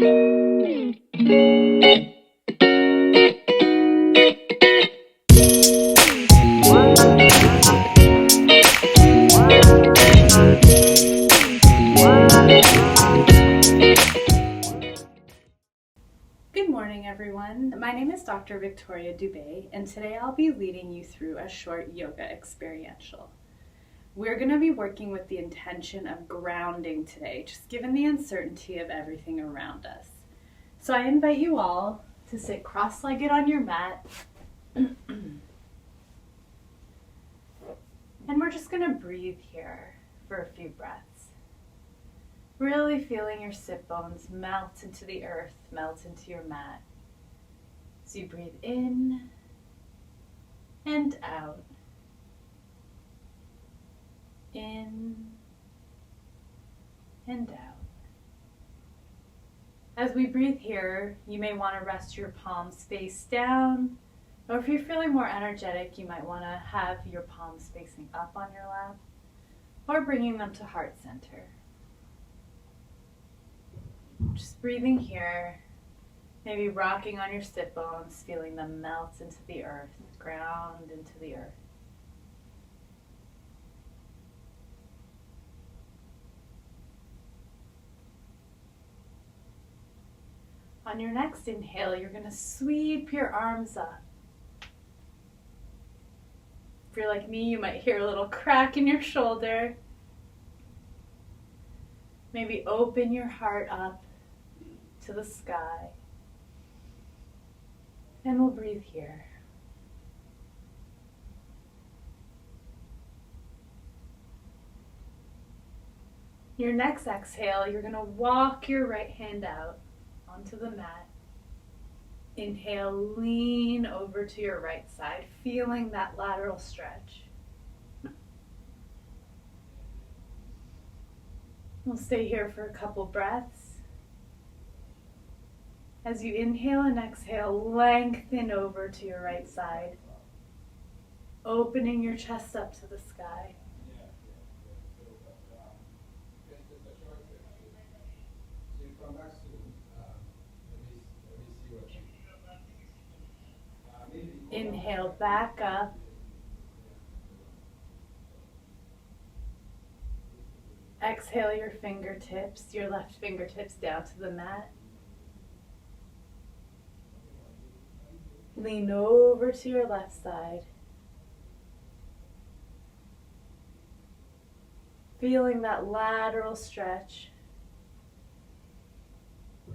Good morning, everyone. My name is Dr. Victoria Doobay, and today I'll be leading you through a short yoga experiential. We're going to be working with the intention of grounding today, just given the uncertainty of everything around us. So I invite you all to sit cross-legged on your mat, and we're just going to breathe here for a few breaths. Really feeling your sit bones melt into the earth, melt into your mat. So you breathe in and out. In and out. As we breathe here, you may want to rest your palms face down, or if you're feeling more energetic, you might want to have your palms facing up on your lap, or bringing them to heart center. Just breathing here, maybe rocking on your sit bones, feeling them melt into the earth, ground into the earth. On your next inhale, you're going to sweep your arms up. If you're like me, you might hear a little crack in your shoulder. Maybe open your heart up to the sky. And we'll breathe here. Your next exhale, you're going to walk your right hand out onto the mat. Inhale, lean over to your right side, feeling that lateral stretch. We'll stay here for a couple breaths. As you inhale and exhale, lengthen over to your right side, opening your chest up to the sky. Inhale back up. Exhale your fingertips, your left fingertips down to the mat. Lean over to your left side. Feeling that lateral stretch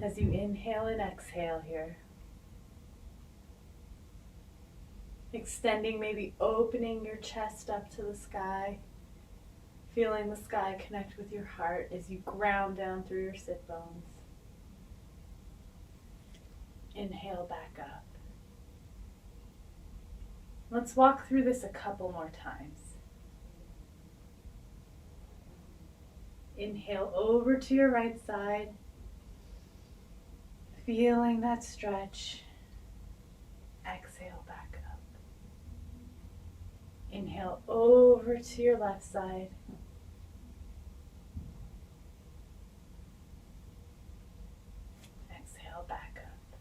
as you inhale and exhale here. Extending, maybe opening your chest up to the sky. Feeling the sky connect with your heart as you ground down through your sit bones. Inhale back up. Let's walk through this a couple more times. Inhale over to your right side. Feeling that stretch. Exhale back up. Inhale over to your left side. Exhale back up.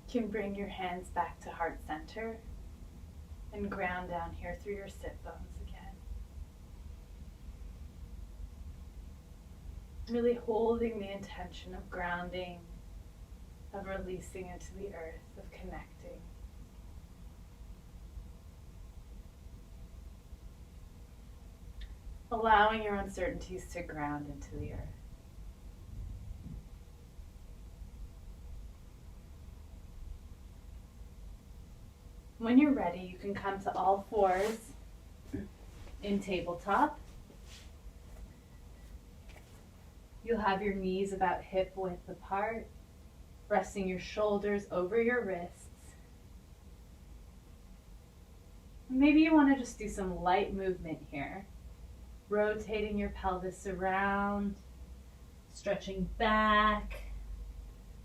You can bring your hands back to heart center and ground down here through your sit bones again. Really holding the intention of grounding, of releasing into the earth, of connecting. Allowing your uncertainties to ground into the earth. When you're ready, you can come to all fours in tabletop. You'll have your knees about hip width apart, resting your shoulders over your wrists. Maybe you want to just do some light movement here, rotating your pelvis around, stretching back,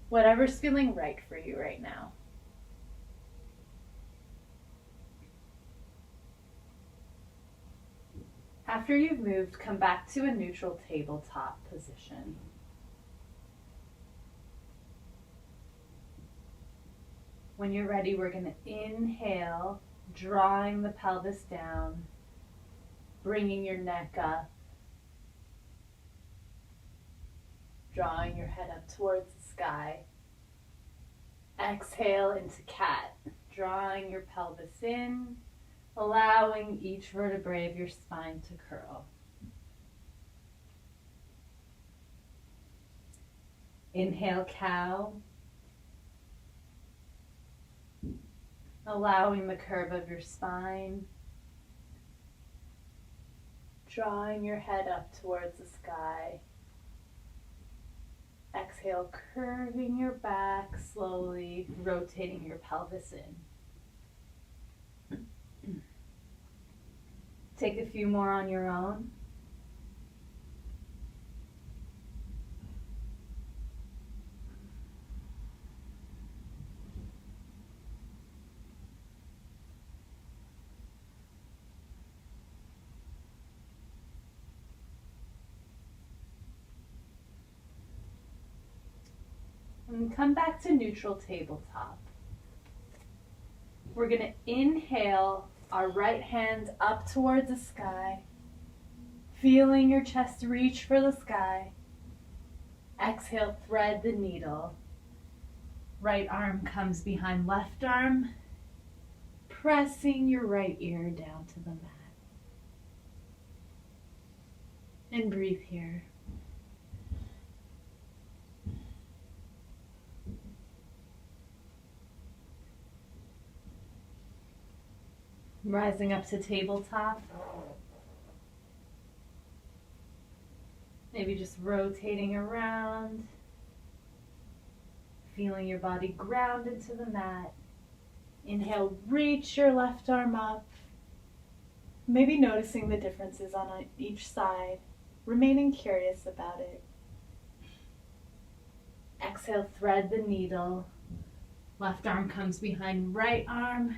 whatever's feeling right for you right now. After you've moved, come back to a neutral tabletop position. When you're ready, we're going to inhale, drawing the pelvis down, bringing your neck up, drawing your head up towards the sky. Exhale into cat, drawing your pelvis in, allowing each vertebrae of your spine to curl. Inhale, cow, allowing the curve of your spine, drawing your head up towards the sky. Exhale, curving your back, slowly rotating your pelvis in. Take a few more on your own. And come back to neutral tabletop. We're going to inhale our right hand up towards the sky, feeling your chest reach for the sky. Exhale, thread the needle. Right arm comes behind left arm, pressing your right ear down to the mat. And breathe here. Rising up to tabletop. Maybe just rotating around. Feeling your body ground into the mat. Inhale, reach your left arm up. Maybe noticing the differences on each side. Remaining curious about it. Exhale, thread the needle. Left arm comes behind right arm.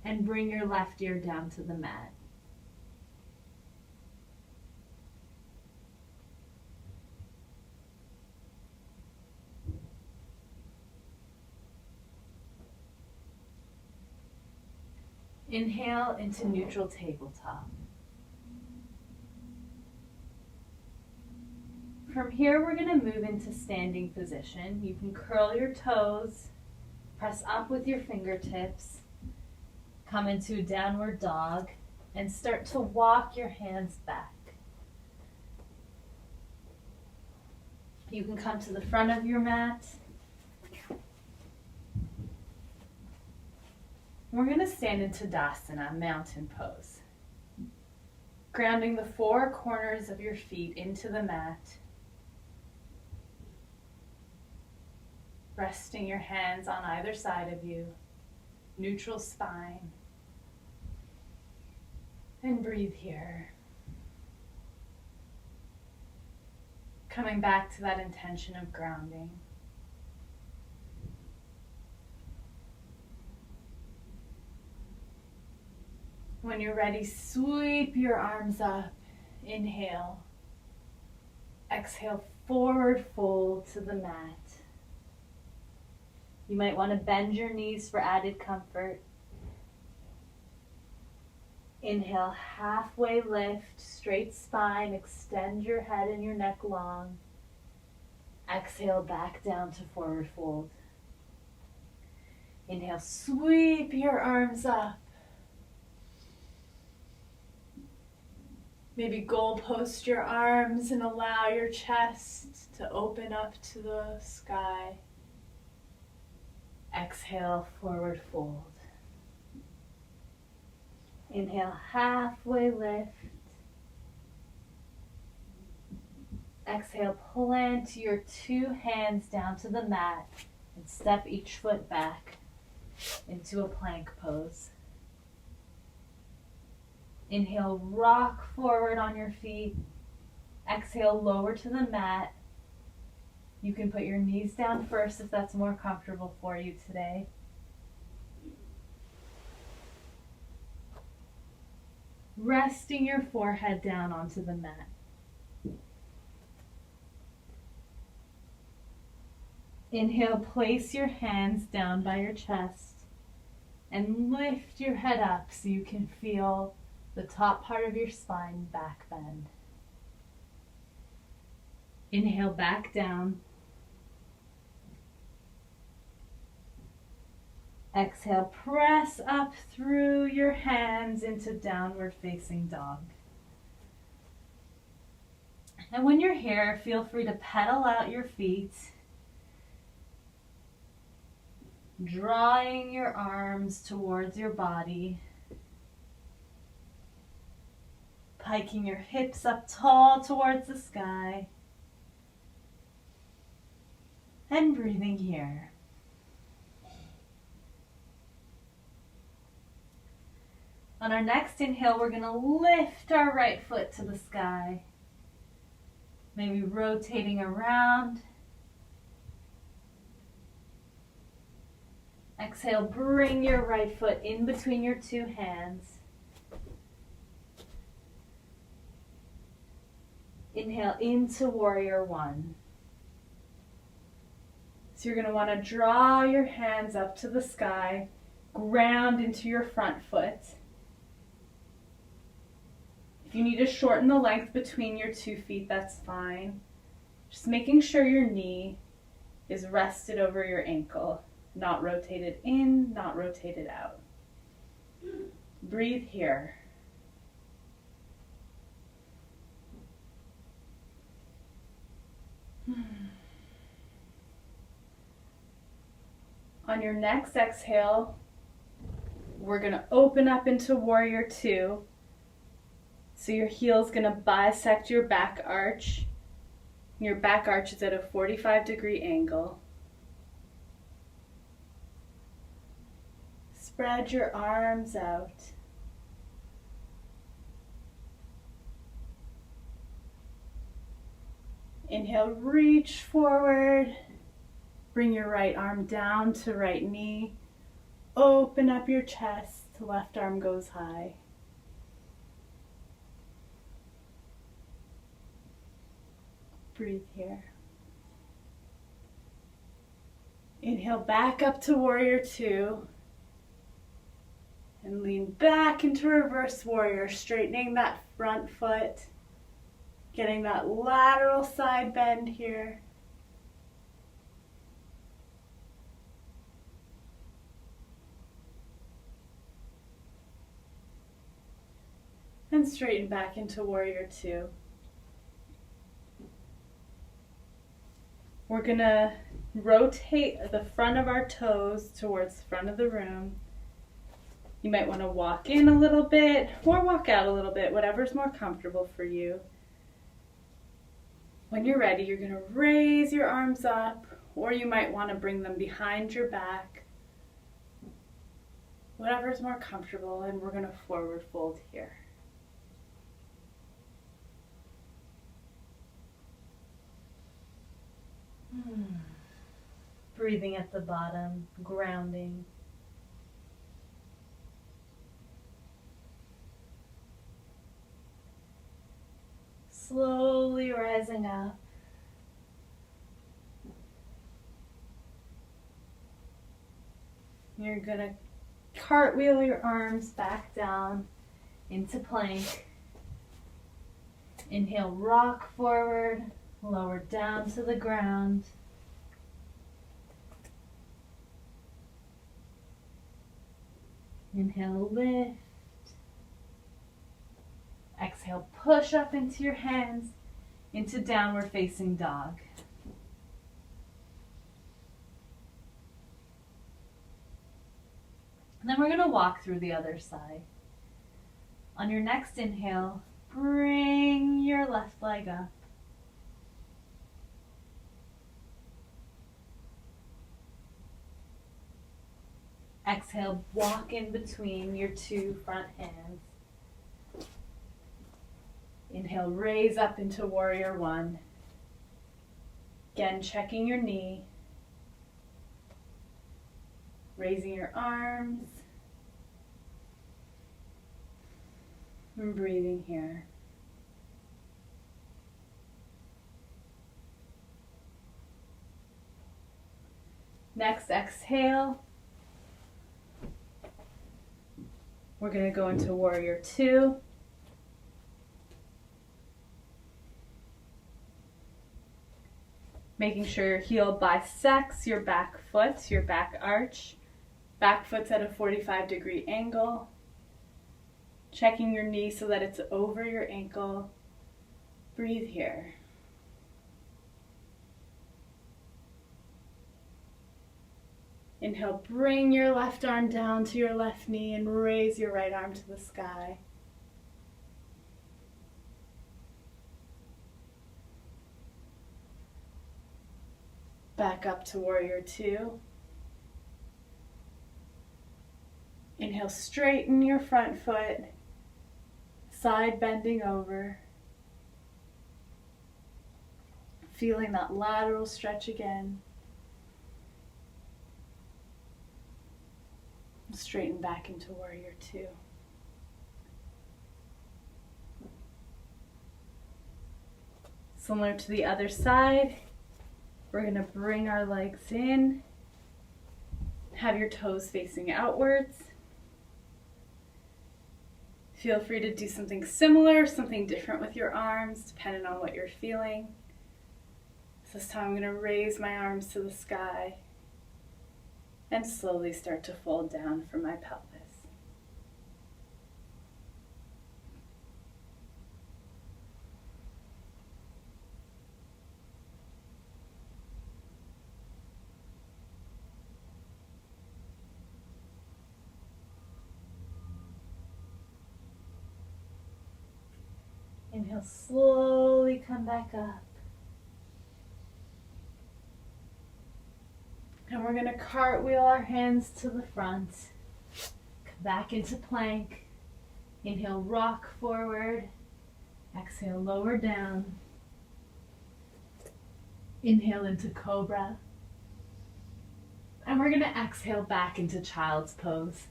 And bring your left ear down to the mat. Inhale into neutral tabletop. From here, we're going to move into standing position. You can curl your toes, press up with your fingertips, come into downward dog, and start to walk your hands back. You can come to the front of your mat. We're going to stand in Tadasana, mountain pose. Grounding the four corners of your feet into the mat. Resting your hands on either side of you. Neutral spine. And breathe here. Coming back to that intention of grounding. When you're ready, sweep your arms up. Inhale. Exhale, forward fold to the mat. You might want to bend your knees for added comfort. Inhale, halfway lift, straight spine, extend your head and your neck long. Exhale, back down to forward fold. Inhale, sweep your arms up. Maybe goal post your arms and allow your chest to open up to the sky. Exhale, forward fold. Inhale, halfway lift. Exhale, plant your two hands down to the mat and step each foot back into a plank pose. Inhale, rock forward on your feet. Exhale, lower to the mat. You can put your knees down first if that's more comfortable for you today. Resting your forehead down onto the mat. Inhale, place your hands down by your chest. And lift your head up so you can feel the top part of your spine back bend. Inhale back down. Exhale, press up through your hands into downward facing dog. And when you're here, feel free to pedal out your feet, drawing your arms towards your body, piking your hips up tall towards the sky, and breathing here. On our next inhale, we're going to lift our right foot to the sky, maybe rotating around. Exhale, bring your right foot in between your two hands. Inhale into warrior one. So you're going to want to draw your hands up to the sky, ground into your front foot. If you need to shorten the length between your 2 feet, that's fine. Just making sure your knee is rested over your ankle, not rotated in, not rotated out. Breathe here. On your next exhale, we're going to open up into warrior two. So your heel's going to bisect your back arch. Your back arch is at a 45-degree angle. Spread your arms out. Inhale, reach forward. Bring your right arm down to right knee. Open up your chest. Left arm goes high. Breathe here. Inhale back up to warrior two. And lean back into reverse warrior, straightening that front foot. Getting that lateral side bend here. And straighten back into warrior two. We're gonna rotate the front of our toes towards the front of the room. You might want to walk in a little bit or walk out a little bit, whatever's more comfortable for you. When you're ready, you're gonna raise your arms up, or you might want to bring them behind your back. Whatever's more comfortable, and we're gonna forward fold here. Breathing at the bottom, grounding. Slowly rising up. You're going to cartwheel your arms back down into plank. Inhale, rock forward. Lower down to the ground. Inhale, lift. Exhale, push up into your hands, into downward facing dog. And then we're going to walk through the other side. On your next inhale, bring your left leg up. Exhale, walk in between your two front hands. Inhale, raise up into warrior one. Again, checking your knee. Raising your arms. And breathing here. Next, exhale. We're going to go into Warrior Two. Making sure your heel bisects your back foot, your back arch. Back foot's at a 45-degree angle. Checking your knee so that it's over your ankle. Breathe here. Inhale, bring your left arm down to your left knee and raise your right arm to the sky. Back up to Warrior Two. Inhale, straighten your front foot, side bending over. Feeling that lateral stretch again. Straighten back into Warrior Two. Similar to the other side, we're going to bring our legs in. Have your toes facing outwards. Feel free to do something similar, something different with your arms, depending on what you're feeling. So this time I'm going to raise my arms to the sky and slowly start to fold down from my pelvis. Inhale, slowly come back up. And we're going to cartwheel our hands to the front. Come back into plank. Inhale, rock forward. Exhale, lower down. Inhale into cobra. And we're going to exhale back into child's pose.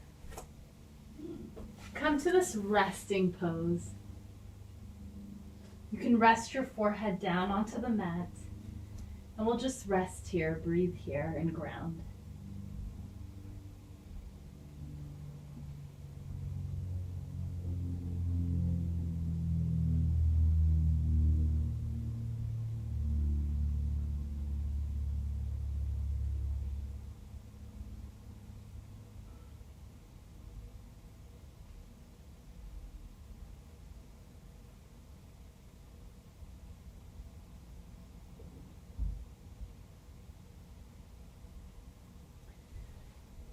Come to this resting pose. You can rest your forehead down onto the mat. And we'll just rest here, breathe here, and ground.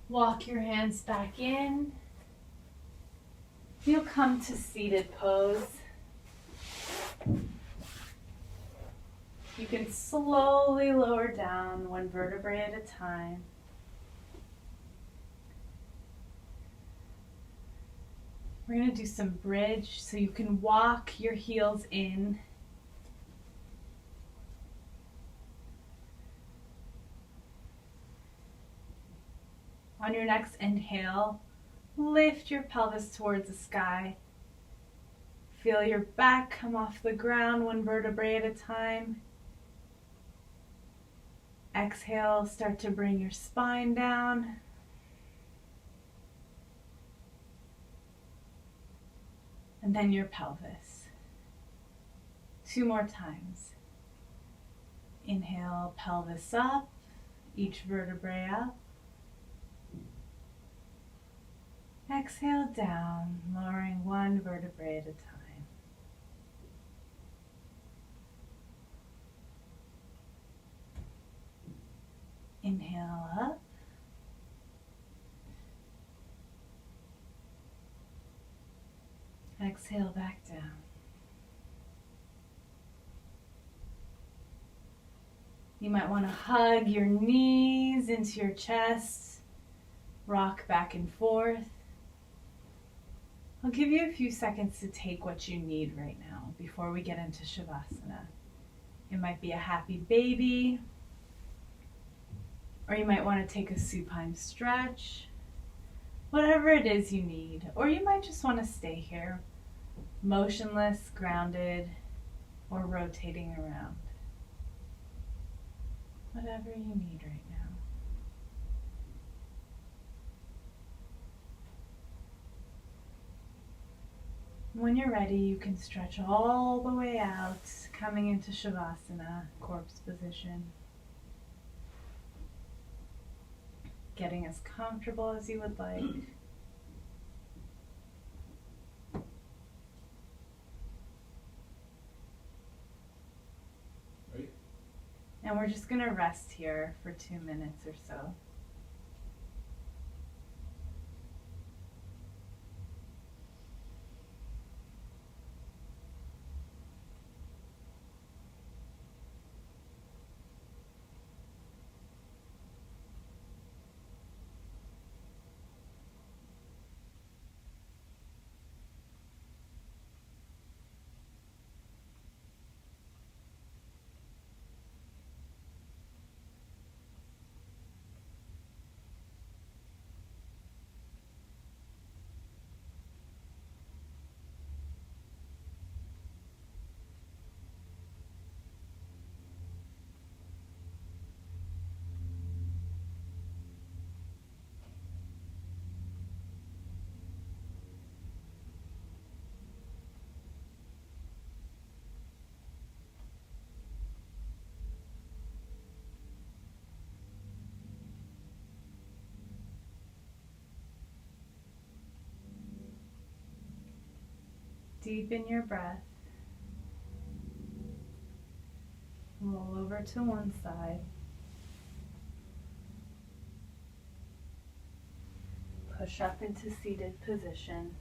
Walk your hands back in. You'll come to seated pose. You can slowly lower down one vertebrae at a time. We're going to do some bridge so you can walk your heels in. On your next inhale, lift your pelvis towards the sky. Feel your back come off the ground one vertebrae at a time. Exhale, start to bring your spine down. And then your pelvis. 2 more times. Inhale, pelvis up, each vertebrae up. Exhale down, lowering one vertebrae at a time. Inhale up. Exhale back down. You might want to hug your knees into your chest, rock back and forth. I'll give you a few seconds to take what you need right now before we get into Shavasana. It might be a happy baby, or you might want to take a supine stretch, whatever it is you need. Or you might just want to stay here, motionless, grounded, or rotating around. Whatever you need right now. When you're ready, you can stretch all the way out, coming into Shavasana, corpse position. Getting as comfortable as you would like. And we're just going to rest here for 2 minutes or so. Deepen your breath. Roll over to one side. Push up into seated position.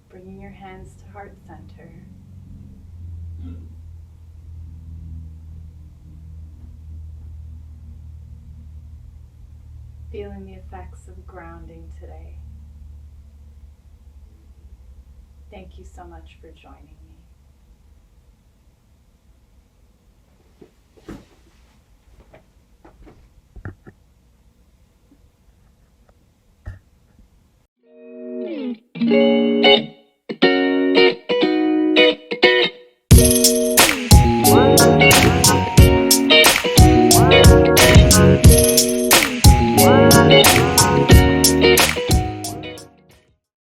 Bringing your hands to heart center. Feeling the effects of grounding today. Thank you so much for joining me.